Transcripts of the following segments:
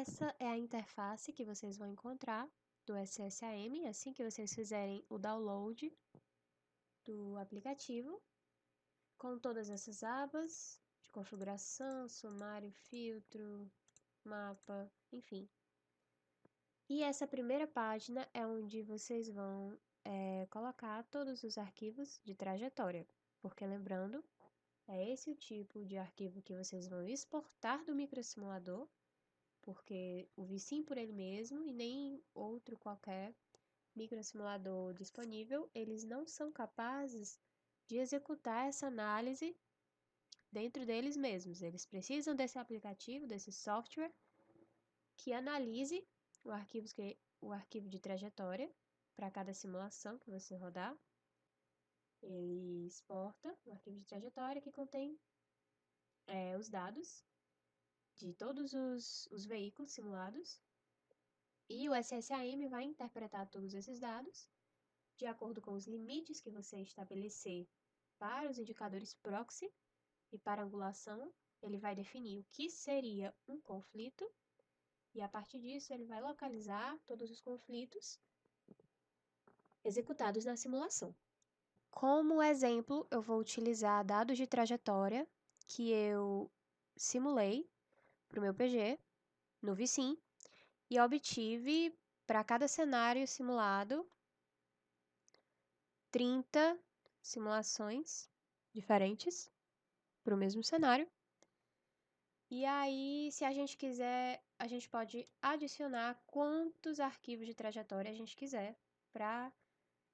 essa é a interface que vocês vão encontrar do SSAM, assim que vocês fizerem o download do aplicativo, com todas essas abas de configuração, sumário, filtro, mapa, enfim. E essa primeira página é onde vocês vão colocar todos os arquivos de trajetória, porque lembrando, é esse o tipo de arquivo que vocês vão exportar do microsimulador, porque o vSim por ele mesmo e nem outro qualquer microsimulador disponível, eles não são capazes de executar essa análise dentro deles mesmos. Eles precisam desse aplicativo, desse software, que analise o arquivo de trajetória para cada simulação que você rodar. Ele exporta o arquivo de trajetória que contém os dados de todos os veículos simulados. E o SSAM vai interpretar todos esses dados de acordo com os limites que você estabelecer para os indicadores proxy e para angulação. Ele vai definir o que seria um conflito e, a partir disso, ele vai localizar todos os conflitos executados na simulação. Como exemplo, eu vou utilizar dados de trajetória que eu simulei para o meu PG no vSim e obtive, para cada cenário simulado, 30 simulações diferentes para o mesmo cenário. E aí, se a gente quiser, a gente pode adicionar quantos arquivos de trajetória a gente quiser para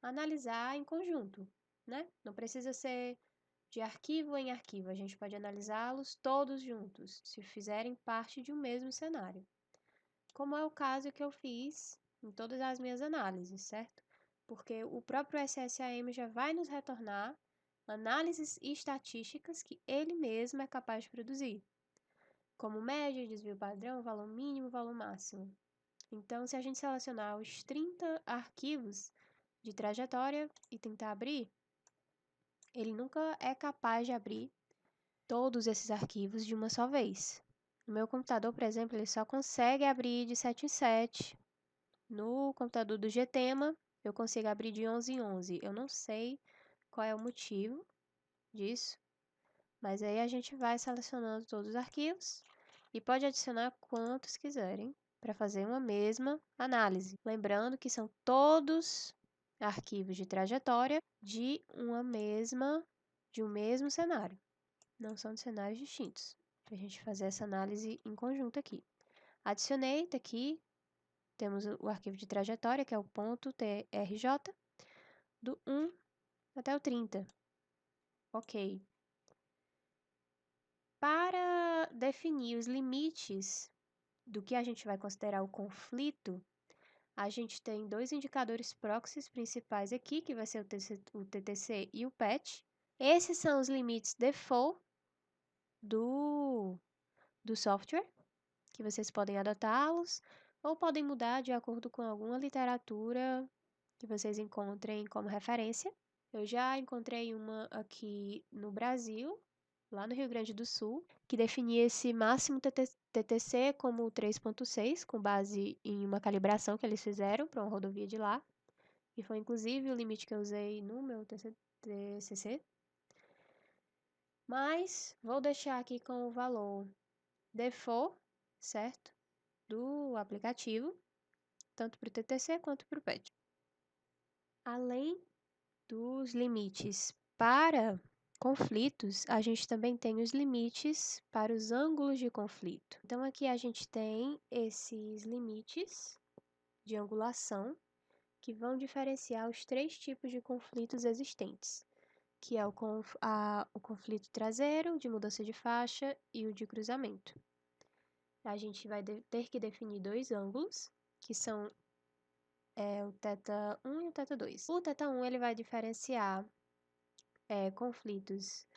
analisar em conjunto, né? Não precisa ser de arquivo em arquivo, a gente pode analisá-los todos juntos, se fizerem parte de um mesmo cenário. Como é o caso que eu fiz em todas as minhas análises, certo? Porque o próprio SSAM já vai nos retornar análises e estatísticas que ele mesmo é capaz de produzir, como média, desvio padrão, valor mínimo, valor máximo. Então, se a gente selecionar os 30 arquivos de trajetória e tentar abrir, ele nunca é capaz de abrir todos esses arquivos de uma só vez. No meu computador, por exemplo, ele só consegue abrir de 7 em 7. No computador do GTEMA, eu consigo abrir de 11 em 11. Eu não sei qual é o motivo disso, mas aí a gente vai selecionando todos os arquivos e pode adicionar quantos quiserem para fazer uma mesma análise. Lembrando que são todos arquivos de trajetória de um mesmo cenário. Não são de cenários distintos. Para a gente fazer essa análise em conjunto aqui. Adicionei, tá aqui, temos o arquivo de trajetória, que é o ponto .trj, do 1 até o 30. Ok. Para definir os limites do que a gente vai considerar o conflito, a gente tem dois indicadores proxies principais aqui, que vai ser o TTC e o PET. Esses são os limites default do software, que vocês podem adotá-los ou podem mudar de acordo com alguma literatura que vocês encontrem como referência. Eu já encontrei uma aqui no Brasil, lá no Rio Grande do Sul, que definia esse máximo TTC como 3.6, com base em uma calibração que eles fizeram para uma rodovia de lá. E foi inclusive o limite que eu usei no meu TCC. Mas vou deixar aqui com o valor default, certo? Do aplicativo, tanto para o TTC quanto para o PET. Além dos limites para conflitos, a gente também tem os limites para os ângulos de conflito. Então, aqui a gente tem esses limites de angulação que vão diferenciar os três tipos de conflitos existentes, que é o conflito traseiro, de mudança de faixa e o de cruzamento. A gente vai ter que definir dois ângulos, que são o θ1 e o θ2. O θ1 ele vai diferenciar conflitos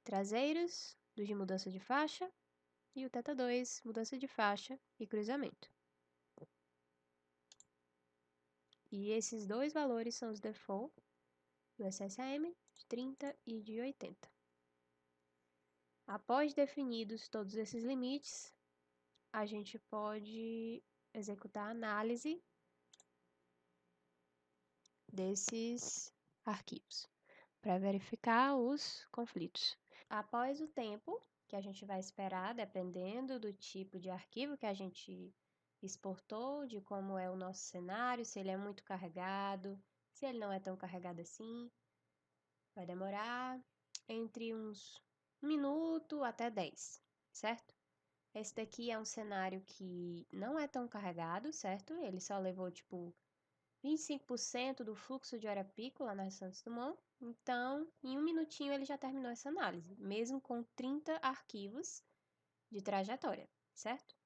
traseiros, dos de mudança de faixa, e o θ2, mudança de faixa e cruzamento. E esses dois valores são os default do SSAM, de 30 e de 80. Após definidos todos esses limites, a gente pode executar a análise desses arquivos para verificar os conflitos. Após o tempo que a gente vai esperar, dependendo do tipo de arquivo que a gente exportou, de como é o nosso cenário, se ele é muito carregado, se ele não é tão carregado assim, vai demorar entre uns 1 minuto até 10, certo? Esse daqui é um cenário que não é tão carregado, certo? Ele só levou, tipo, 25% do fluxo de hora pico lá na Santos Dumont. Então, em 1 minutinho ele já terminou essa análise, mesmo com 30 arquivos de trajetória, certo?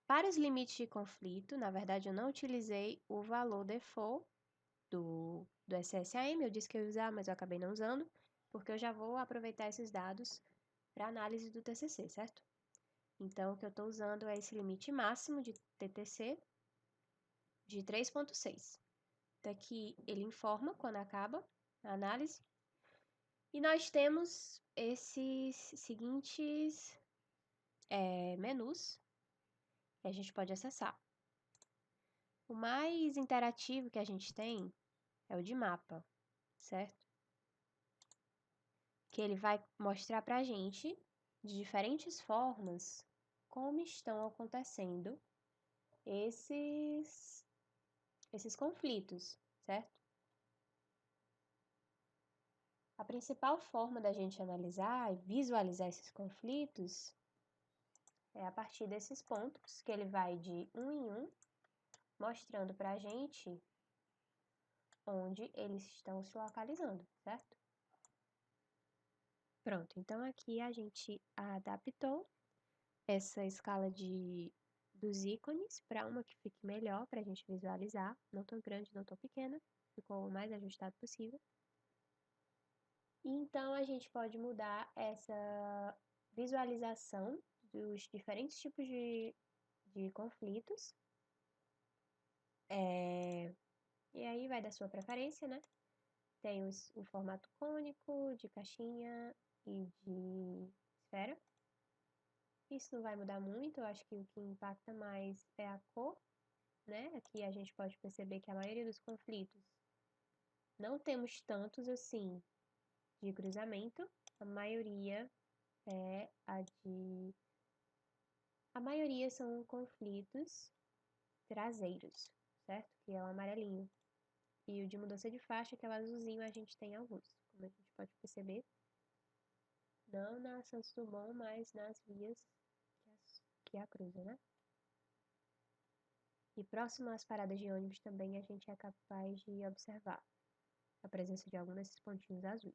Para os limites de conflito, na verdade eu não utilizei o valor default do SSAM, eu disse que eu ia usar, mas eu acabei não usando, porque eu já vou aproveitar esses dados para análise do TCC, certo? Então, o que eu estou usando é esse limite máximo de TTC de 3.6. Daqui ele informa quando acaba a análise. E nós temos esses seguintes menus que a gente pode acessar. O mais interativo que a gente tem é o de mapa, certo? Que ele vai mostrar para a gente, de diferentes formas, como estão acontecendo esses conflitos, certo? A principal forma da gente analisar e visualizar esses conflitos é a partir desses pontos, que ele vai de um em um, mostrando para a gente onde eles estão se localizando, certo? Pronto, então aqui a gente adaptou essa escala dos ícones para uma que fique melhor para a gente visualizar, não tão grande, não tão pequena, ficou o mais ajustado possível. E então a gente pode mudar essa visualização dos diferentes tipos de conflitos. E aí vai da sua preferência, né? Tem o formato cônico, de caixinha e de esfera. Isso não vai mudar muito, eu acho que o que impacta mais é a cor, né? Aqui a gente pode perceber que a maioria dos conflitos não temos tantos assim de cruzamento, a maioria é a maioria são conflitos traseiros, certo? Que é o amarelinho. E o de mudança de faixa, que é o azulzinho, a gente tem alguns, como a gente pode perceber. Não na Santos Dumont, mas nas vias que a cruzam, né? E próximo às paradas de ônibus também a gente é capaz de observar a presença de alguns desses pontinhos azuis.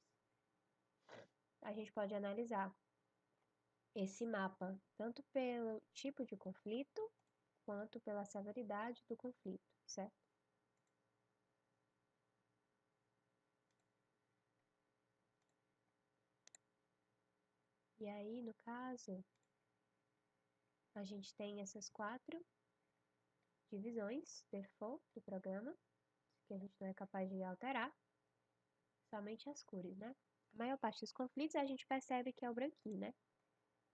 A gente pode analisar esse mapa tanto pelo tipo de conflito quanto pela severidade do conflito, certo? E aí, no caso, a gente tem essas 4 divisões default do programa, que a gente não é capaz de alterar, somente as cores, né? A maior parte dos conflitos a gente percebe que é o branquinho, né?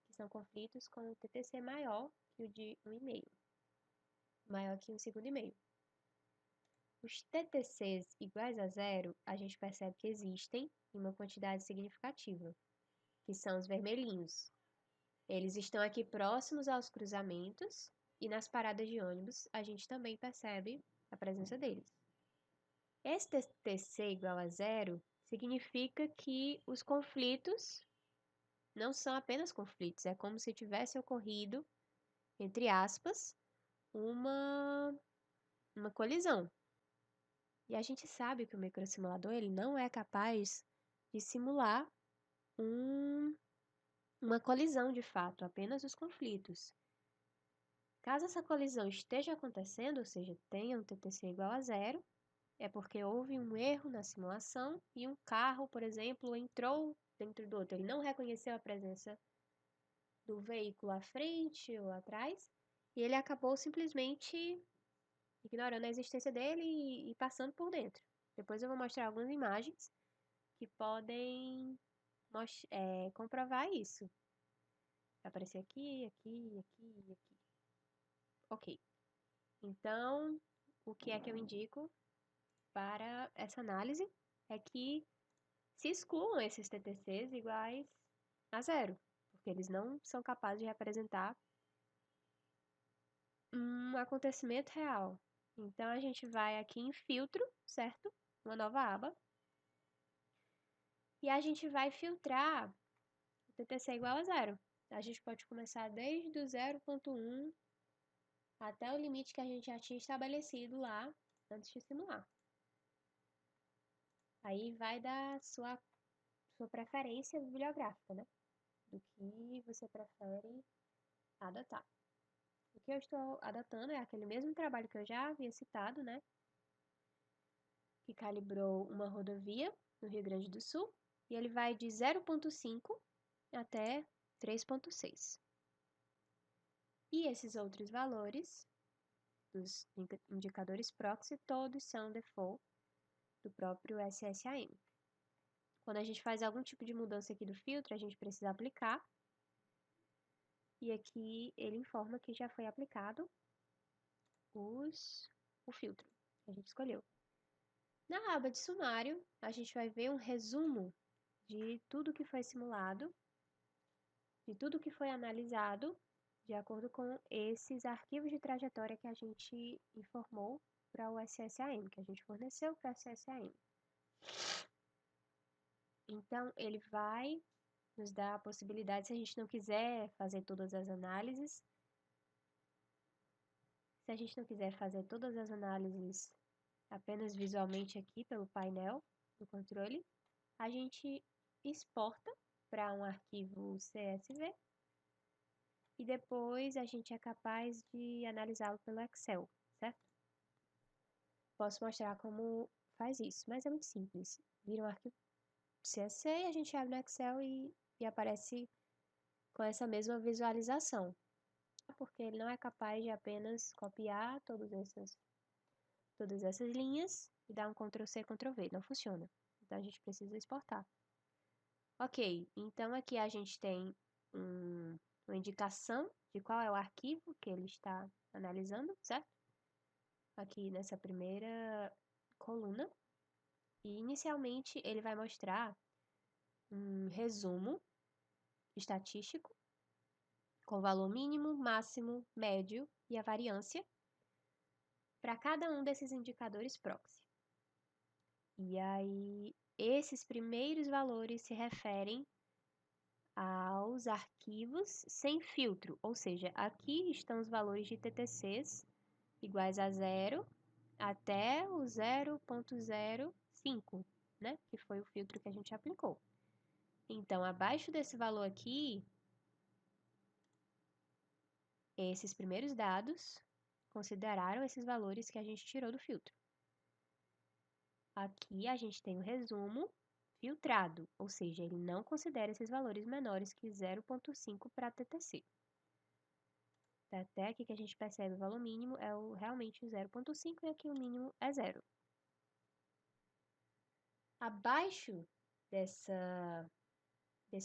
Que são conflitos com o TTC maior que o de 1,5, maior que 1,5 segundo. Os TTCs iguais a zero, a gente percebe que existem em uma quantidade significativa, que são os vermelhinhos. Eles estão aqui próximos aos cruzamentos e nas paradas de ônibus a gente também percebe a presença deles. Esse TTC igual a zero significa que os conflitos não são apenas conflitos, é como se tivesse ocorrido, entre aspas, uma colisão. E a gente sabe que o microsimulador ele não é capaz de simular uma colisão de fato, apenas os conflitos. Caso essa colisão esteja acontecendo, ou seja, tenha um TTC igual a zero, é porque houve um erro na simulação e um carro, por exemplo, entrou dentro do outro. Ele não reconheceu a presença do veículo à frente ou atrás e ele acabou simplesmente ignorando a existência dele e passando por dentro. Depois eu vou mostrar algumas imagens que podem comprovar isso. Vai aparecer aqui, aqui, aqui e aqui. Ok. Então, o que é que eu indico para essa análise é que se excluam esses TTCs iguais a zero, porque eles não são capazes de representar um acontecimento real. Então, a gente vai aqui em filtro, certo? Uma nova aba. E a gente vai filtrar o TTC igual a zero. A gente pode começar desde o 0.1 até o limite que a gente já tinha estabelecido lá antes de simular. Aí vai da sua preferência bibliográfica, né? Do que você prefere adotar. O que eu estou adotando é aquele mesmo trabalho que eu já havia citado, né? Que calibrou uma rodovia no Rio Grande do Sul. E ele vai de 0.5 até 3.6. E esses outros valores dos indicadores proxy, todos são default do próprio SSAM. Quando a gente faz algum tipo de mudança aqui do filtro, a gente precisa aplicar. E aqui ele informa que já foi aplicado o filtro que a gente escolheu. Na aba de sumário, a gente vai ver um resumo de tudo que foi simulado, de tudo que foi analisado, de acordo com esses arquivos de trajetória que a gente informou para o SSAM, que a gente forneceu para o SSAM. Então, ele vai nos dar a possibilidade, se a gente não quiser fazer todas as análises, se a gente não quiser fazer todas as análises apenas visualmente aqui pelo painel do controle, a gente exporta para um arquivo CSV e depois a gente é capaz de analisá-lo pelo Excel, certo? Posso mostrar como faz isso, mas é muito simples. Vira um arquivo CSV, a gente abre no Excel e aparece com essa mesma visualização, porque ele não é capaz de apenas copiar todas essas linhas e dar um Ctrl+C, Ctrl+V, não funciona. Então a gente precisa exportar. Ok, então aqui a gente tem uma indicação de qual é o arquivo que ele está analisando, certo? Aqui nessa primeira coluna. E inicialmente ele vai mostrar um resumo estatístico com o valor mínimo, máximo, médio e a variância para cada um desses indicadores proxy. E aí, esses primeiros valores se referem aos arquivos sem filtro, ou seja, aqui estão os valores de TTCs iguais a zero até o 0.05, né? Que foi o filtro que a gente aplicou. Então, abaixo desse valor aqui, esses primeiros dados consideraram esses valores que a gente tirou do filtro. Aqui a gente tem o resumo filtrado, ou seja, ele não considera esses valores menores que 0.5 para TTC. Até aqui que a gente percebe o valor mínimo é realmente 0.5 e aqui o mínimo é 0. Abaixo desse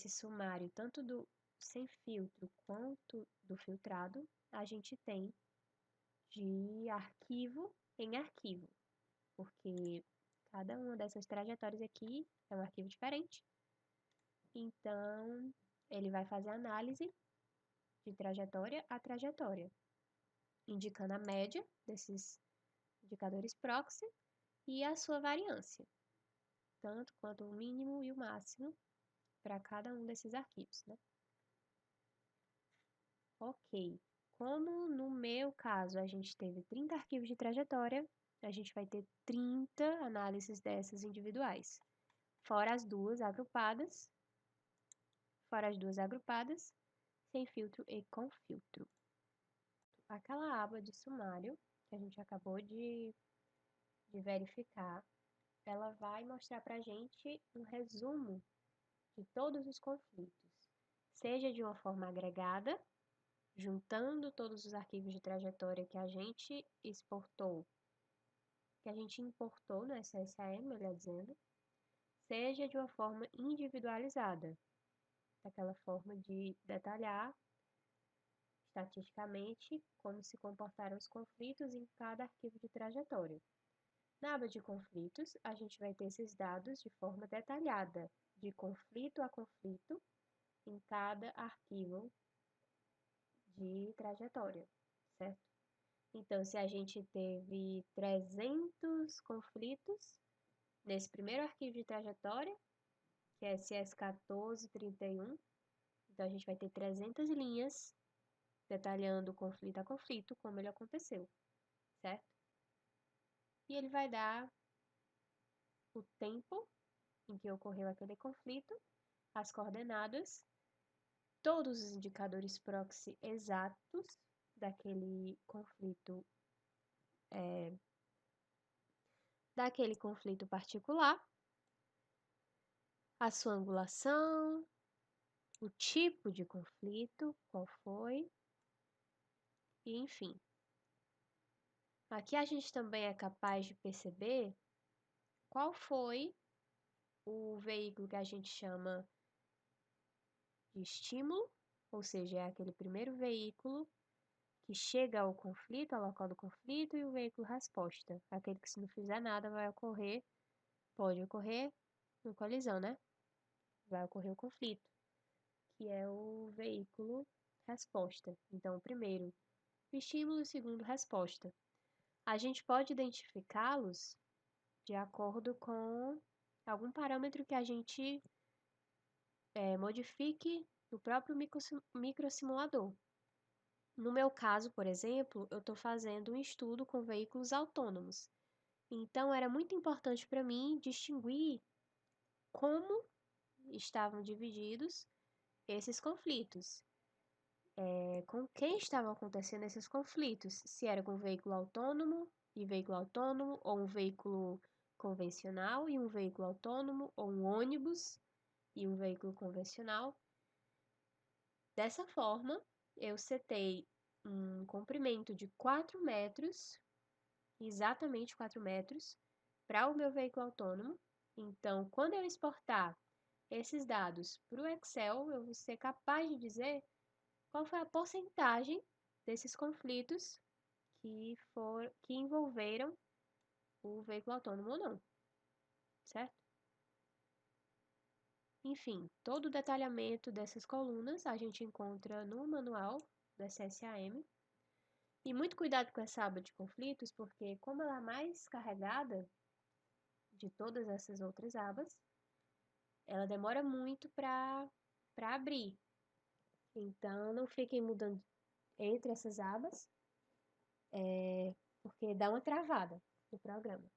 sumário, tanto do sem filtro quanto do filtrado, a gente tem de arquivo em arquivo, porque cada uma dessas trajetórias aqui é um arquivo diferente. Então, ele vai fazer análise de trajetória a trajetória, indicando a média desses indicadores proxy e a sua variância, tanto quanto o mínimo e o máximo para cada um desses arquivos, né? Ok. Como no meu caso a gente teve 30 arquivos de trajetória, a gente vai ter 30 análises dessas individuais, fora as duas agrupadas, sem filtro e com filtro. Aquela aba de sumário que a gente acabou de verificar, ela vai mostrar para a gente um resumo de todos os conflitos, seja de uma forma agregada, juntando todos os arquivos de trajetória que a gente exportou, que a gente importou no SSAM, melhor dizendo, seja de uma forma individualizada, daquela forma de detalhar estatisticamente, como se comportaram os conflitos em cada arquivo de trajetória. Na aba de conflitos, a gente vai ter esses dados de forma detalhada, de conflito a conflito, em cada arquivo de trajetória, certo? Então, se a gente teve 300 conflitos nesse primeiro arquivo de trajetória, que é SS1431, então a gente vai ter 300 linhas detalhando conflito a conflito, como ele aconteceu, certo? E ele vai dar o tempo em que ocorreu aquele conflito, as coordenadas, todos os indicadores proxy exatos daquele conflito particular, a sua angulação, o tipo de conflito, qual foi, e enfim. Aqui a gente também é capaz de perceber qual foi o veículo que a gente chama de estímulo, ou seja, é aquele primeiro veículo que chega ao conflito, ao local do conflito, e o veículo resposta, aquele que se não fizer nada pode ocorrer uma colisão, né? Vai ocorrer o conflito, que é o veículo resposta. Então, o primeiro, o estímulo, e o segundo, resposta. A gente pode identificá-los de acordo com algum parâmetro que a gente modifique no próprio microsimulador. No meu caso, por exemplo, eu estou fazendo um estudo com veículos autônomos. Então, era muito importante para mim distinguir como estavam divididos esses conflitos. Com quem estavam acontecendo esses conflitos? Se era com veículo autônomo e veículo autônomo, ou um veículo convencional e um veículo autônomo, ou um ônibus e um veículo convencional. Dessa forma, eu setei um comprimento de 4 metros, exatamente 4 metros, para o meu veículo autônomo. Então, quando eu exportar esses dados para o Excel, eu vou ser capaz de dizer qual foi a porcentagem desses conflitos que envolveram o veículo autônomo ou não, certo? Enfim, todo o detalhamento dessas colunas a gente encontra no manual do SSAM. E muito cuidado com essa aba de conflitos, porque como ela é mais carregada de todas essas outras abas, ela demora muito para abrir. Então, não fiquem mudando entre essas abas, porque dá uma travada no programa.